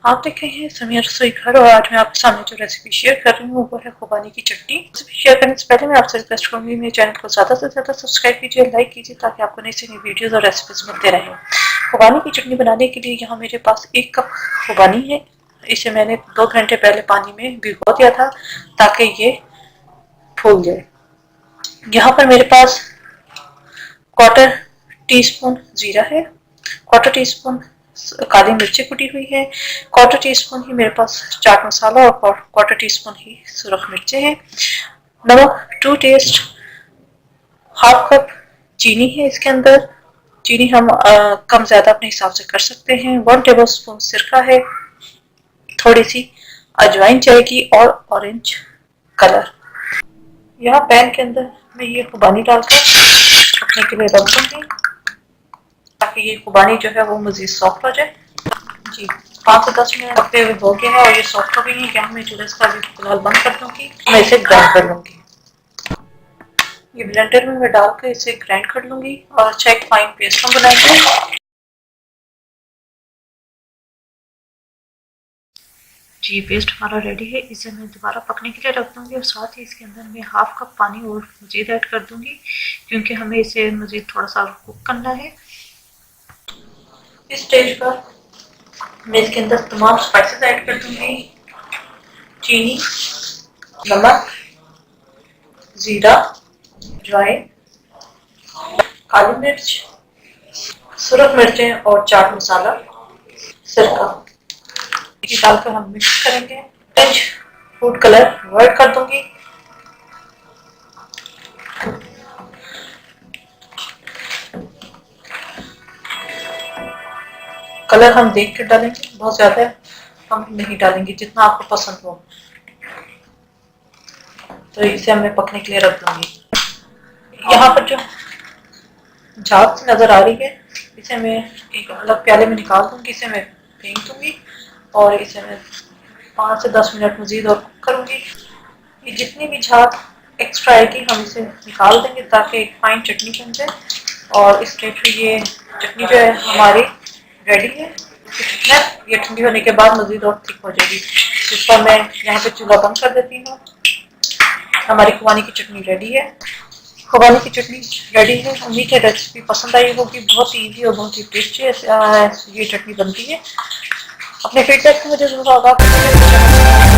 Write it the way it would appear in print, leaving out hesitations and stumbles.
आप देख रहे हैं समिया रसोई घर और आज मैं आपके सामने जो रेसिपी शेयर कर रही हूँ वो है खुबानी की चटनी। रेसिपी शेयर करने से पहले मैं आपसे रिक्वेस्ट करूंगी मेरे चैनल को ज़्यादा से ज़्यादा सब्सक्राइब कीजिए, लाइक कीजिए ताकि आपको नई से नई वीडियोज़ और रेसिपीज मिलते रहें। खुबानी की चटनी बनाने के लिए यहाँ मेरे पास 1 कप खुबानी है। इसे मैंने 2 घंटे पहले पानी में भिगो दिया था ताकि ये फूल जाए। यहाँ पर मेरे पास 1/4 टीस्पून जीरा है, 1/4 टीस्पून काली मिर्ची कुटी हुई है, 1/4 टीस्पून ही मेरे पास चाट मसाला और 1/4 टीस्पून ही सुरख मिर्चें हैं। नमक टू टेस्ट, 1/2 कप चीनी है इसके अंदर। चीनी हम कम ज्यादा अपने हिसाब से कर सकते हैं। 1 टेबल स्पून सिरका है, थोड़ी सी अजवाइन जाएगी और ऑरेंज कलर। यहाँ पैन के अंदर मैं ये खुबानी डालकर रखने के लिए रख दूंगी ताकि ये खुबानी जो है वो मजीद सॉफ्ट हो जाए। जी 5 से 10 मिनट रखते हुए हो गया है और ये सॉफ्ट हो गई है। यहाँ मैं चूल्हे का भी फिलहाल बंद कर दूंगी, मैं इसे ग्राइंड कर लूंगी। ये ब्लेंडर में मैं डालकर इसे ग्राइंड कर लूंगी और अच्छा एक फाइन पेस्ट हम बनाएंगे। जी पेस्ट हमारा रेडी है, इसे मैं दोबारा पकने के लिए रख दूंगी और साथ ही इसके अंदर मैं 1/2 कप पानी और मजीद ऐड कर दूंगी क्योंकि हमें इसे मजीद थोड़ा सा कुक करना है। इस स्टेज पर मैं इसके अंदर तमाम स्पाइसेस ऐड कर दूंगी, चीनी, नमक, जीरा, अजवाइन, काली मिर्च, सुरख मिर्चें और चाट मसाला, सिरका डालकर हम मिक्स करेंगे। ऑरेंज फूड कलर ऐड कर दूंगी। कलर हम देख कर डालेंगे, बहुत ज्यादा हम नहीं डालेंगे, जितना आपको पसंद हो। तो इसे मैं पकने के लिए रख दूंगी। यहाँ पर जो झाग नजर आ रही है इसे मैं एक अलग प्याले में निकाल दूंगी, इसे मैं फेंक दूंगी और इसे मैं 5 से 10 मिनट मजीद और कुक करूंगी। ये जितनी भी झाग एक्स्ट्रा आएगी हम इसे निकाल देंगे ताकि एक फाइन चटनी बन जाए। और इस स्टेज पे ये चटनी जो है हमारी रेडी है। ये ठंडी होने के बाद मजीद और थिक हो जाएगी। इस पर मैं यहाँ पे चूल्हा बंद कर देती हूँ। हमारी खुबानी की चटनी रेडी है। खुबानी की चटनी रेडी है। उम्मीद है रेसिपी पसंद आई होगी। बहुत ही ईजी और बहुत ही टेस्टी ये चटनी बनती है। अपने फीडबैक को मुझे जरूर आगाह करिएगा।